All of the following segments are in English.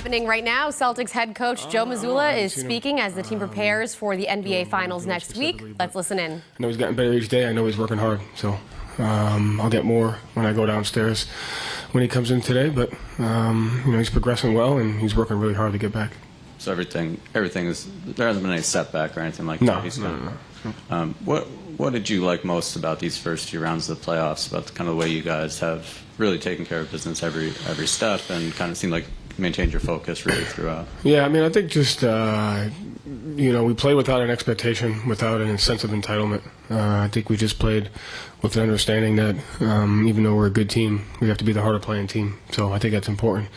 Happening right now, Celtics head coach Joe Mazzulla is speaking as the team prepares for the NBA Finals next week. Let's listen in. I know he's gotten better each day. I know he's working hard. So I'll get more when I go downstairs when he comes in today. But he's progressing well, and he's working really hard to get back. So everything is, there hasn't been any setback or anything like that? No. What did you like most about these first few rounds of the playoffs, about the kind of the way you guys have really taken care of business every step and kind of seemed like maintained your focus really throughout? Yeah, I think just, we played without an expectation, without a sense of entitlement. I think we just played with the understanding that even though we're a good team, we have to be the harder playing team. So I think that's important.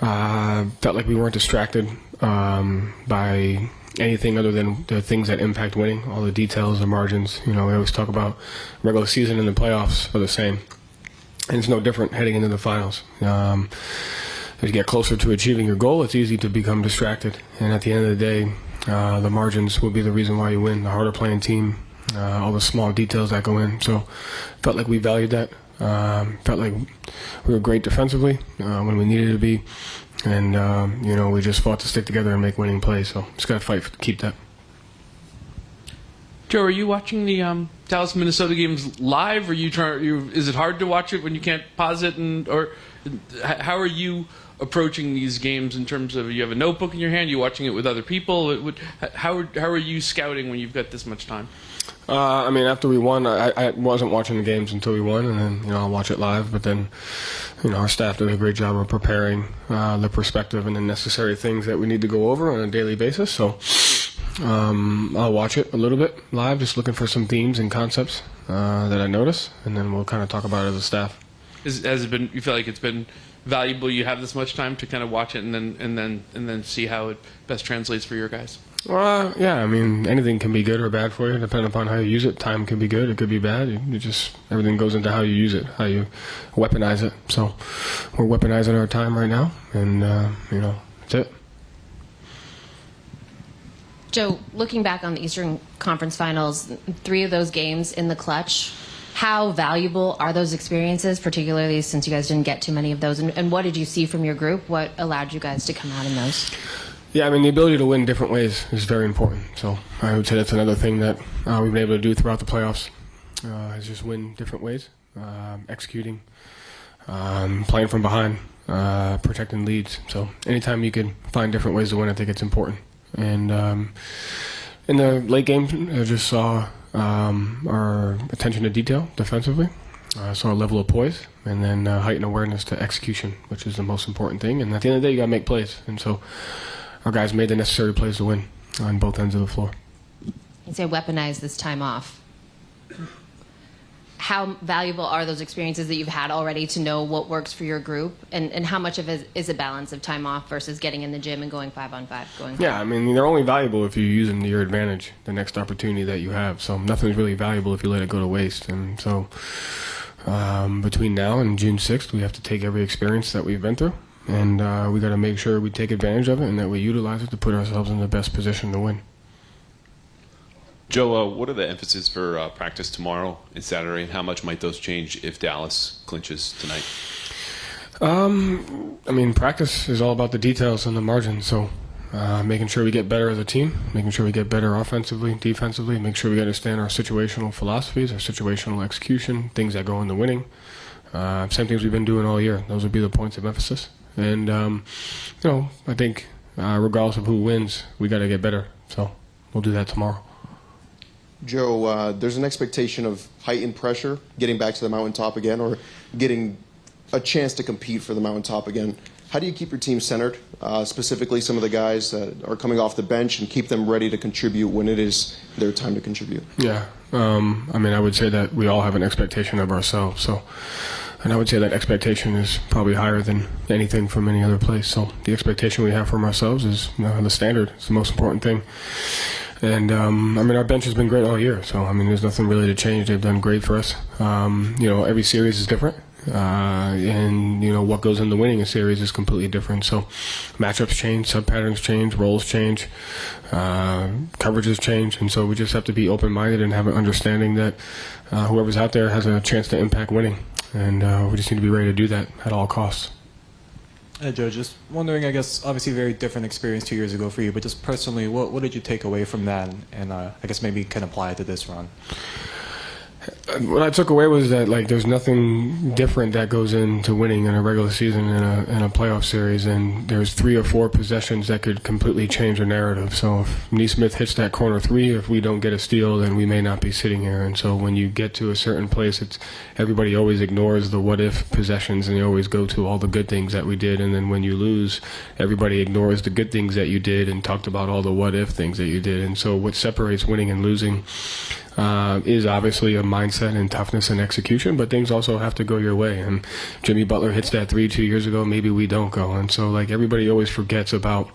Felt like we weren't distracted by anything other than the things that impact winning, all the details, the margins. We always talk about regular season and the playoffs are the same. And it's no different heading into the finals. As you get closer to achieving your goal, it's easy to become distracted. And at the end of the day, the margins will be the reason why you win. The harder playing team, all the small details that go in. So felt like we valued that. Felt like we were great defensively when we needed to be. And, we just fought to stick together and make winning plays. So just got to fight to keep that. Joe, are you watching the Dallas Minnesota games live? Or is it hard to watch it when you can't pause it? Or how are you approaching these games in terms of, you have a notebook in your hand, you're watching it with other people? How are you scouting when you've got this much time? After we won, I wasn't watching the games until we won, and then, I'll watch it live. But then, our staff did a great job of preparing the perspective and the necessary things that we need to go over on a daily basis. So I'll watch it a little bit live, just looking for some themes and concepts that I notice, and then we'll kind of talk about it as a staff. Has it been? You feel like it's been valuable? You have this much time to kind of watch it and then see how it best translates for your guys. Yeah. Anything can be good or bad for you, depending upon how you use it. Time can be good, it could be bad. Everything goes into how you use it, how you weaponize it. So we're weaponizing our time right now, and that's it. Joe, looking back on the Eastern Conference Finals, 3 of those games in the clutch, how valuable are those experiences, particularly since you guys didn't get too many of those? And what did you see from your group? What allowed you guys to come out in those? Yeah, the ability to win different ways is very important. So I would say that's another thing that we've been able to do throughout the playoffs, is just win different ways, executing, playing from behind, protecting leads. So anytime you can find different ways to win, I think it's important. And in the late game, I just saw our attention to detail defensively. I saw a level of poise, and then heightened awareness to execution, which is the most important thing. And at the end of the day, you got to make plays. And so our guys made the necessary plays to win on both ends of the floor. You say weaponize this time off. How valuable are those experiences that you've had already to know what works for your group, and how much of it is a balance of time off versus getting in the gym and going 5-on-5? Yeah, they're only valuable if you use them to your advantage, the next opportunity that you have. So nothing's really valuable if you let it go to waste. And so between now and June 6th, we have to take every experience that we've been through, and we got to make sure we take advantage of it and that we utilize it to put ourselves in the best position to win. Joe, what are the emphasis for practice tomorrow and Saturday, and how much might those change if Dallas clinches tonight? Practice is all about the details and the margin. So making sure we get better as a team, making sure we get better offensively, defensively, make sure we understand our situational philosophies, our situational execution, things that go into winning. Same things we've been doing all year. Those would be the points of emphasis. And, I think regardless of who wins, we got to get better. So we'll do that tomorrow. Joe, there's an expectation of heightened pressure, getting back to the mountaintop again, or getting a chance to compete for the mountaintop again. How do you keep your team centered, specifically some of the guys that are coming off the bench, and keep them ready to contribute when it is their time to contribute? Yeah, I would say that we all have an expectation of ourselves. And I would say that expectation is probably higher than anything from any other place. So the expectation we have from ourselves is the standard. It's the most important thing. And, our bench has been great all year. So, there's nothing really to change. They've done great for us. Every series is different. And, what goes into winning a series is completely different. So matchups change, sub-patterns change, roles change, coverages change. And so we just have to be open-minded and have an understanding that whoever's out there has a chance to impact winning. And we just need to be ready to do that at all costs. Joe, just wondering, I guess, obviously very different experience 2 years ago for you, but just personally, what did you take away from that, and I guess maybe can apply it to this run? What I took away was that there's nothing different that goes into winning in a regular season and a playoff series, and there's 3 or 4 possessions that could completely change a narrative. So if Neesmith hits that corner 3, if we don't get a steal, then we may not be sitting here. And so when you get to a certain place, everybody always ignores the what if possessions, and they always go to all the good things that we did. And then when you lose, everybody ignores the good things that you did and talked about all the what if things that you did. And so what separates winning and losing is obviously a mindset and toughness and execution, but things also have to go your way. And Jimmy Butler hits that 3 2 years ago, maybe we don't go. And so everybody always forgets about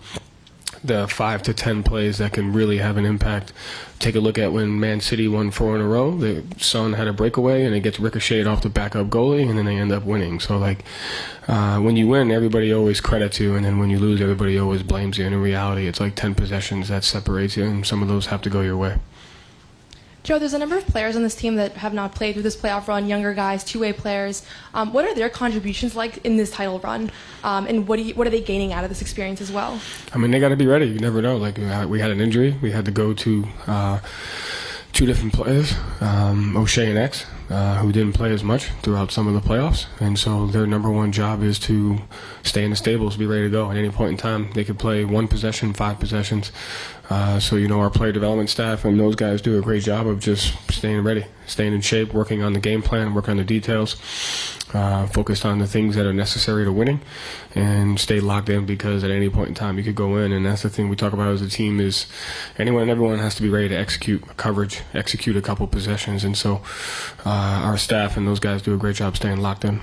the 5 to 10 plays that can really have an impact. Take a look at when Man City won 4 in a row. The Son had a breakaway and it gets ricocheted off the backup goalie, and then they end up winning. So when you win, everybody always credits you, and then when you lose, everybody always blames you. And in reality, it's 10 possessions that separates you, and some of those have to go your way. Joe, there's a number of players on this team that have not played through this playoff run, younger guys, two-way players. What are their contributions like in this title run, and what are they gaining out of this experience as well? I mean, they got to be ready. You never know. We had an injury. We had to go to 2 different players, O'Shea and X, who didn't play as much throughout some of the playoffs. And so their number one job is to stay in the stables, be ready to go. At any point in time, they could play 1 possession, 5 possessions. So, our player development staff and those guys do a great job of just staying ready, staying in shape, working on the game plan, working on the details, focused on the things that are necessary to winning, and stay locked in, because at any point in time you could go in. And that's the thing we talk about as a team, is anyone and everyone has to be ready to execute coverage, execute a couple possessions. And so our staff and those guys do a great job staying locked in.